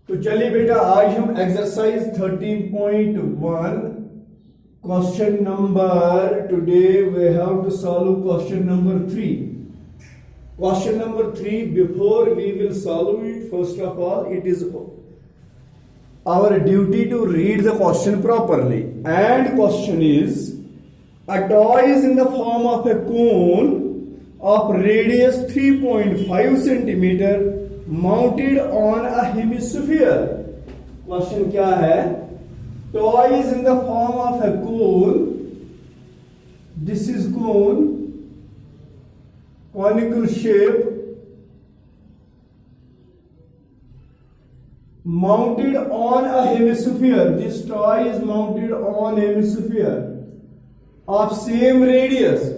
तो चलिए बेटा आज हम exercise 13.1 question number today we have to solve question number 3. Question number 3, before we will solve it, first of all it is our duty to read the question properly. And question is, a toy is in the form of a cone of radius 3.5 centimeter mounted on a hemisphere. Question क्या है? Toy is in the form of a cone. This is cone, conical shape, mounted on a hemisphere. This toy is mounted on hemisphere of same radius.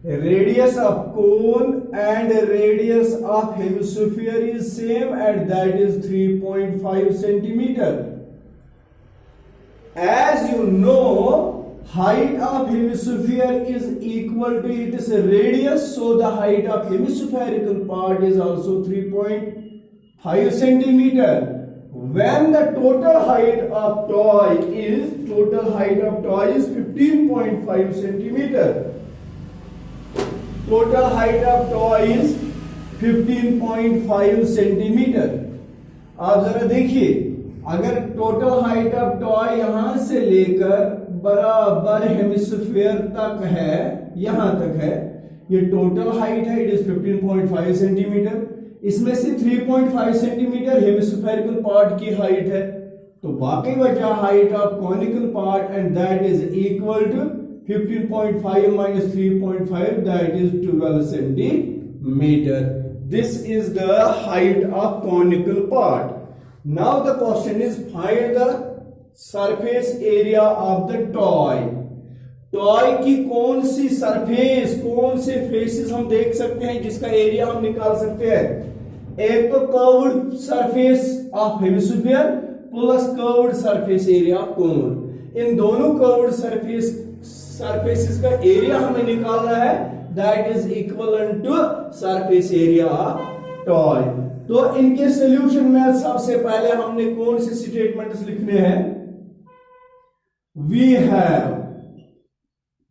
Radius of cone and radius of hemisphere is same, and that is 3.5 centimeter. As you know, height of hemisphere is equal to its radius, so the height of hemispherical part is also 3.5 centimeter. When the total height of toy is 15.5 centimeter. Total height of toy is 15.5 centimeter. आप जरा देखिए, अगर total height of toy यहां से लेकर बराबर hemisphere तक है, यहां तक है, ये टोटल हाइट है, इट इज 15.5 सेंटीमीटर. इसमें से 3.5 सेंटीमीटर हेमिस्फेरिकल पार्ट की हाइट है, तो बाकी बचा height of conical part, and that is equal to 15.5 minus 3.5, that is 12 centimeter. This is the height of conical part. Now the question is, find the surface area of the toy. Toy की कौन सी surface, कौन से faces हम देख सकते हैं जिसका area हम निकाल सकते हैं? एक तो curved surface of hemisphere plus curved surface area of cone. इन दोनों कर्व्ड सरफेसेस का एरिया हमें निकालना है, that is equivalent to surface area of toy. तो इनके सॉल्यूशन में सबसे पहले हमने कौन से स्टेटमेंट्स लिखने हैं? We have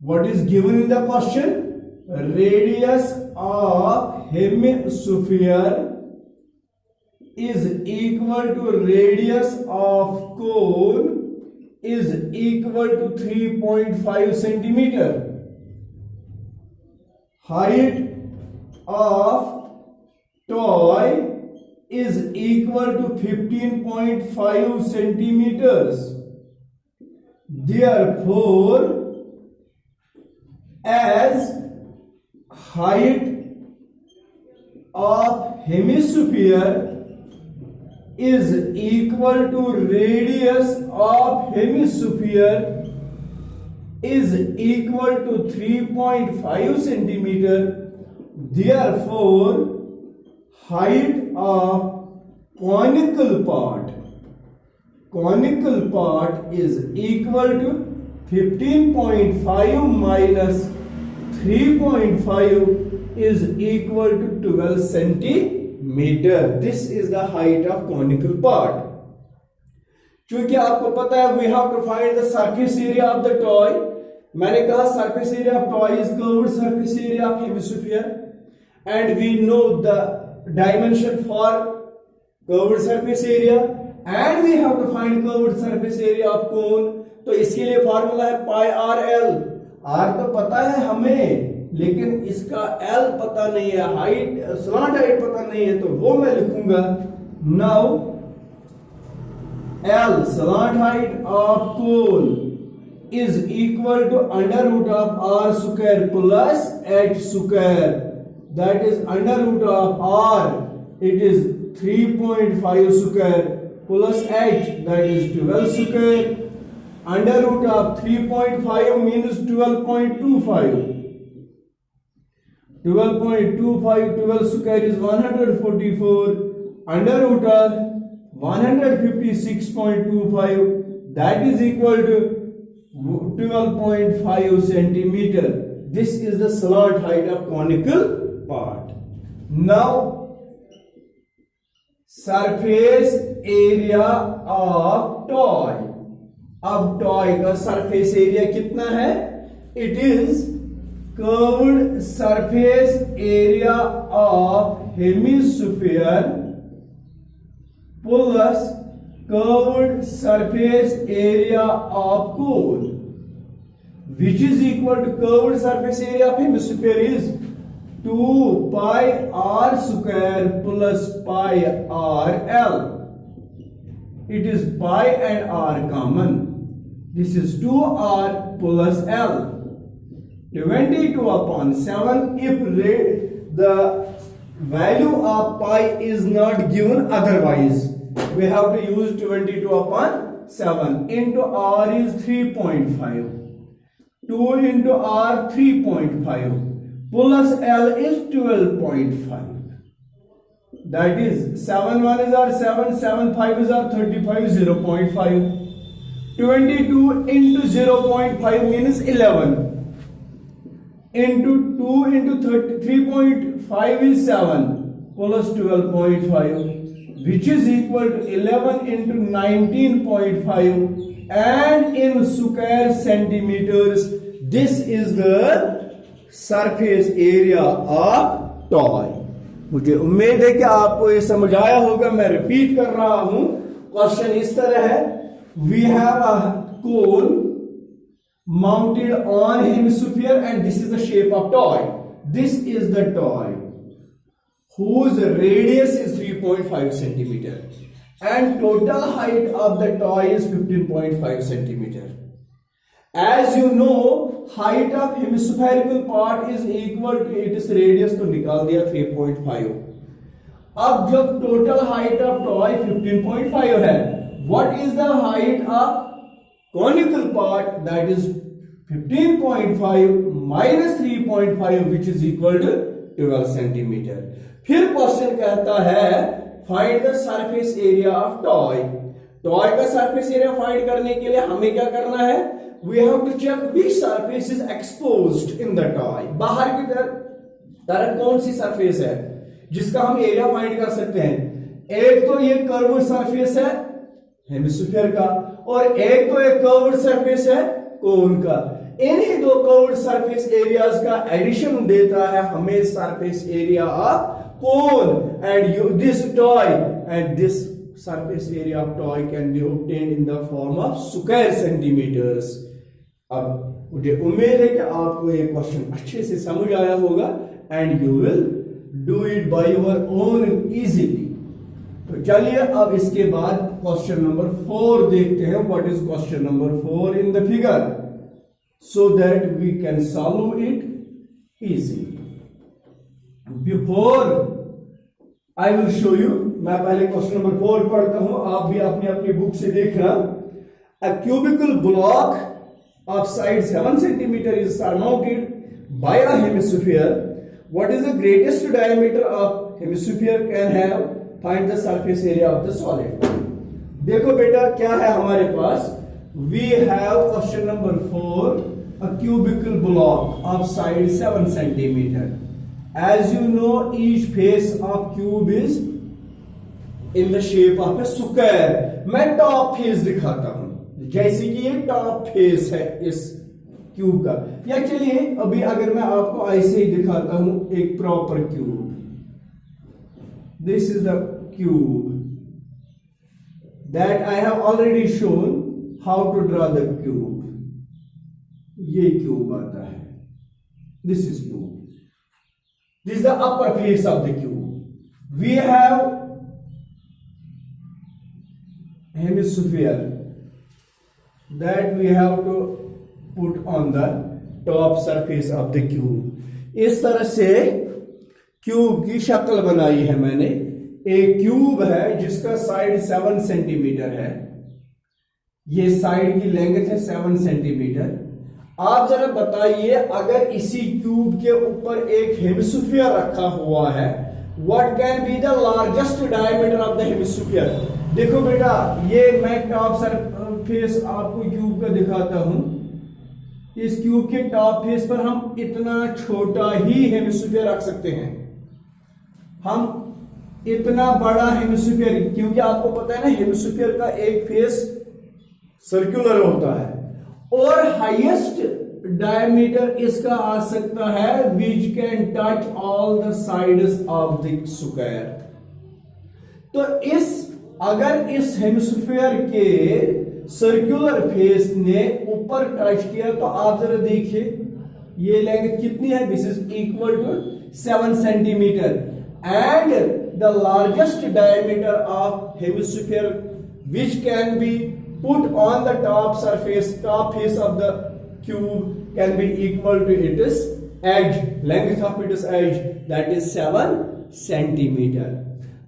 what is given in the question, radius of hemisphere is equal to radius of cone is equal to 3.5 centimeter. Height of toy is equal to 15.5 centimeters. Therefore, as height of hemisphere is equal to radius of hemisphere is equal to 3.5 centimeter. Therefore, height of conical part is equal to 15.5 minus 3.5 is equal to 12 centimeter. This is the height of conical part. चूंकि आपको पता है, we have to find the surface area of the toy. मैंने कहा surface area of toy is curved surface area of hemisphere, and we know the dimension for curved surface area, and we have to find curved surface area of cone. तो इसके लिए formula है पाई R L. Are तो पता है हमें, लेकिन इसका L पता नहीं है, हाइट स्लॉट हाइट पता नहीं है, तो वो मैं लिखूंगा. Now L slant height of cone is equal to under root of R square plus H square, that is under root of R, it is 3.5 square plus H, that is 12 square. Under root of 3.5 means 12.25. 12 square is 144, under root of 156.25, that is equal to 12.5 centimeter. This is the slant height of conical part. Now surface area of toy. अब toy का surface area कितना है? It is curved surface area of hemisphere plus curved surface area of cone, which is equal to curved surface area of hemisphere is 2 pi r square plus pi r l. It is pi and r common. This is 2r plus l. 22 upon 7. If the value of pi is not given, otherwise we have to use 22 upon 7 into r is 3.5. 2 into r 3.5 plus l is 12.5. That is 7 1 is our 7, 7 5 is our 35, 0.5. 22 into 0.5 means 11. Into 2 into 3.5 is 7 plus 12.5, which is equal to 11 into 19.5. And in square centimeters, this is the surface area of toy. मुझे उम्मीद है कि आपको ये समझ आया होगा। मैं रिपीट कर रहा हूं। क्वेश्चन इस तरह है, we have a cone mounted on hemisphere and this is the shape of toy. This is the toy whose radius is 3.5 centimeter. And total height of the toy is 15.5 centimeter. As you know, height of hemispherical part is equal to its radius, तो निकाल दिया 3.5. अब जब total height of toy 15.5 है, what is the height of conical part? That is 15.5 minus 3.5, which is equal to 12 centimeter. फिर question कहता है find the surface area of toy. Toy का सरफेस एरिया फाइंड करने के लिए हमें क्या करना है? We have to check which surface is exposed in the toy. बाहर की तरफ कौन सी सरफेस है जिसका हम एरिया फाइंड कर सकते हैं? एक तो ये कर्व्ड सरफेस है हेमिस्फीयर का, और एक तो एक कर्व्ड सरफेस है कोन का। इन्हीं दो कर्व्ड सरफेस एरियाज का एडिशन देता है हमें surface area of cone, and this toy and this surface area of toy can be obtained in the form of square centimeters. अब मुझे उम्मीद है कि आपको ये क्वेश्चन अच्छे से समझ आया होगा and you will do it by your own easily. तो चलिए अब इसके बाद क्वेश्चन नंबर 4 देखते हैं. What is question number 4 in the figure, so that we can solve it easily. Before I will show you, मैं पहले क्वेश्चन नंबर 4 पढ़ता हूं, आप भी अपनी अपनी बुक से देखना. A cubical block of side 7 centimeter is surmounted by a hemisphere. What is the greatest diameter of hemisphere can have? Find the surface area of the solid. देखो बेटा क्या है हमारे पास. We have question number 4, a cubical block of side 7 centimeter. As you know, each face of cube is in the shape of a square. मैं top face दिखाता हूं, जैसे कि ये टॉप फेस है इस क्यूब का. या चलिए अभी अगर मैं आपको ऐसे ही दिखाता हूं एक proper cube. This is the cube that I have already shown how to draw the cube. ये क्यूब आता है. This is cube. This is the upper face of the cube. We have hemisphere that we have to put on the top surface of the cube. इस तरह से cube की शक्ल बनाई है मैंने. एक क्यूब है जिसका साइड 7 सेंटीमीटर है. ये साइड की लेंथ है 7 सेंटीमीटर. आप जरा बताइए, अगर इसी क्यूब के ऊपर एक हेमिस्फीयर रखा हुआ है, what can be the largest diameter of the hemisphere. देखो बेटा, ये मैं टॉप सरफेस आपको क्यूब का दिखाता हूं. इस क्यूब के टॉप फेस पर हम इतना छोटा ही हेमिस्फीयर रख सकते हैं. हम इतना बड़ा हेमिस्फीयर, क्योंकि आपको पता है ना हेमिस्फीयर का एक फेस सर्कुलर होता है, और हाईएस्ट डायमीटर इसका आ सकता है which can touch all the sides of the square. तो अगर इस हेमिस्फीयर के सर्कुलर फेस ने ऊपर टच किया तो आप जरा देखिए ये लेंथ कितनी है, this is equal to 7 centimetre, and the largest diameter of hemisphere which can be put on the top face of the cube can be equal to its edge, length of its edge, that is 7 centimeter.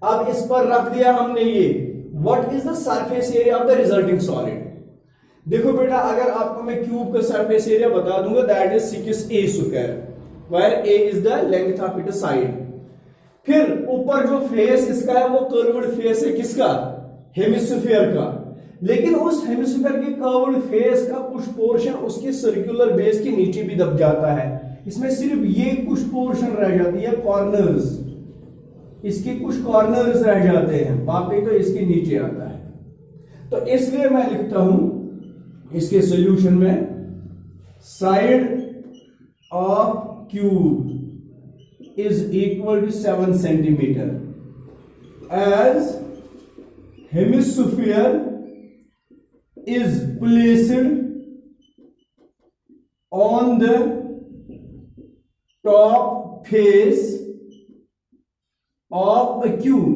अब इस पर रख दिया हमने ये what is the surface area of the resulting solid। देखो बेटा, अगर आपको मैं क्यूब का सरफेस एरिया बता दूंगा that is 6a square, where a is the length of its side। फिर ऊपर जो फेस इसका है वो कर्व्ड फेस है, किसका, हेमिस्फीयर का, लेकिन उस हेमिस्फीयर के कर्व्ड फेस का कुछ पोर्शन उसके सर्कुलर बेस के नीचे भी दब जाता है। इसमें सिर्फ ये कुछ पोर्शन रह जाती है, कॉर्नर्स, इसके कुछ कॉर्नर्स रह जाते हैं, बाकी तो इसके नीचे आता है। तो इसलिए मैं लिखता हूं इसके सॉल्यूशन में side of cube is equal to 7 centimetre as hemisphere is placed on the top face of a cube,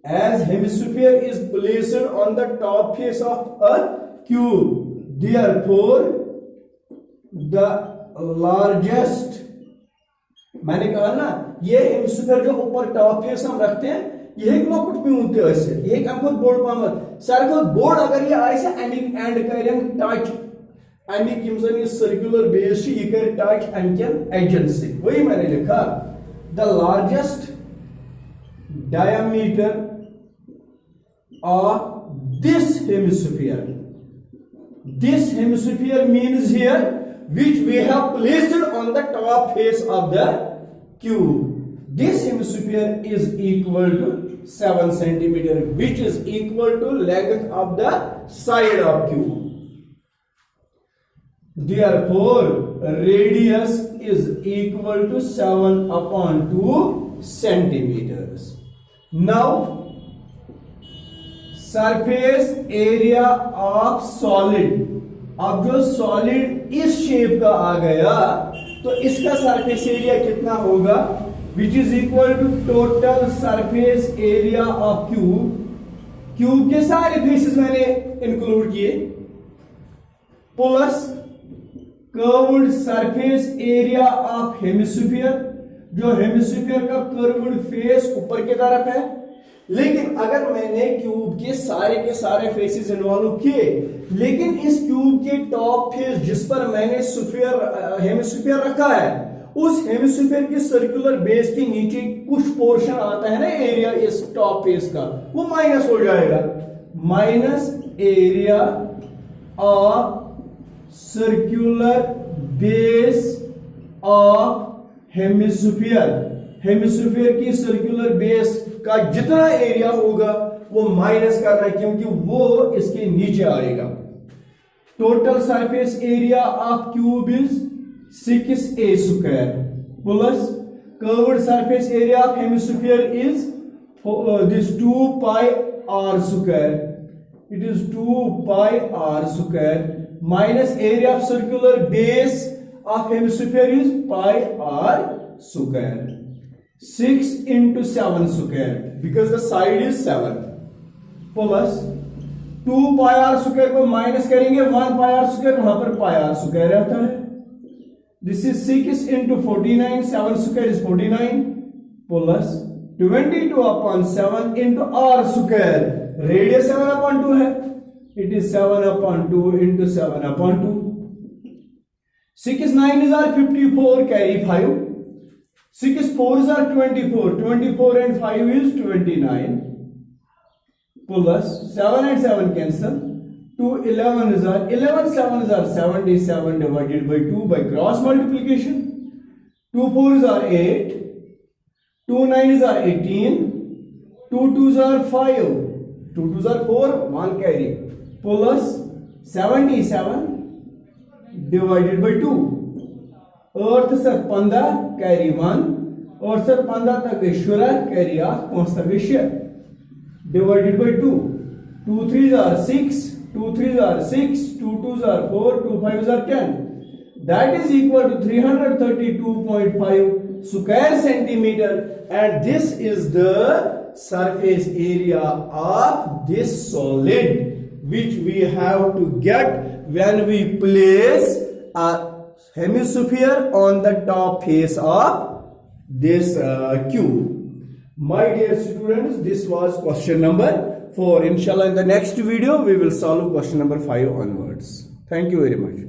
as hemisphere is placed on the top face of a cube, therefore the largest, मैंने कहा ना ये hemisphere जो ऊपर top face हम रखते हैं यह लॉकुट पे ऐसे एक अमुक बोर्ड पामत सारे बोर्ड अगर ये आइसे अमिक एंड करें टच अमिक यमजन ये सर्कुलर बेस ये कर टच अमिकन एजन से, वही मैंने लिखा the largest diameter of this hemisphere means here which we have placed on the top face of the cube. This hemisphere is equal to 7 centimeter, which is equal to length of the side of cube. Therefore, radius is equal to 7 upon 2 centimeters. Now, surface area of solid. अब जो solid इस shape का आ गया तो इसका surface area कितना होगा, which is equal to total surface area of cube के सारे फेसेस मैंने इंक्लूड किए plus curved surface area of hemisphere, जो हेमिस्फीयर का कर्व्ड फेस ऊपर की तरफ है। लेकिन अगर मैंने क्यूब के सारे फेसेस इन्वॉल्व किए, लेकिन इस क्यूब के टॉप फेस जिस पर मैंने हेमिस्फीयर रखा है उस हेमिस्फीयर के सर्कुलर बेस के नीचे कुछ पोर्शन आता है ना एरिया इस टॉप फेस का, वो माइनस हो जाएगा, minus area of circular base of hemisphere की सर्कुलर बेस का जितना एरिया होगा वो माइनस करना है क्योंकि वो इसके नीचे आएगा। Total surface area of cube is 6a square plus curved surface area of hemisphere is this 2 pi r square, it is 2 pi r square minus area of circular base of hemisphere is pi r square, 6 into 7 square because the side is 7 plus 2 pi r square को minus करेंगे 1 pi r square, वहां पर pi r square रहता है, this is 6 into 49, 7 square is 49 plus 22 upon 7 into r square, radius 7 upon 2 है, it is 7 upon 2 into 7 upon 2, 6 9 is 54 carry 5, 6 4s are 24, 24 and 5 is 29 plus 7 and 7 cancel, 2 11s are 11 7s are 77 divided by 2 by cross multiplication, 2 4s are 8 2 9s are 18, 2 2s are 5, 2 2s are 4, 1 carry, plus 77 divided by 2. Earth sir 15 carry 1 और sir 15 तक गई 16 carry 8 5 तक गई 6 divided by 2. 2 3s are 6, 2 3s are 6, 2 2s are 4, 2 5s are 10. That is equal to 332.5 square centimeter, and this is the surface area of this solid which we have to get when we place a hemisphere on the top face of this cube. My dear students, this was question number 4. Inshallah, in the next video we will solve question number 5 onwards. Thank you very much.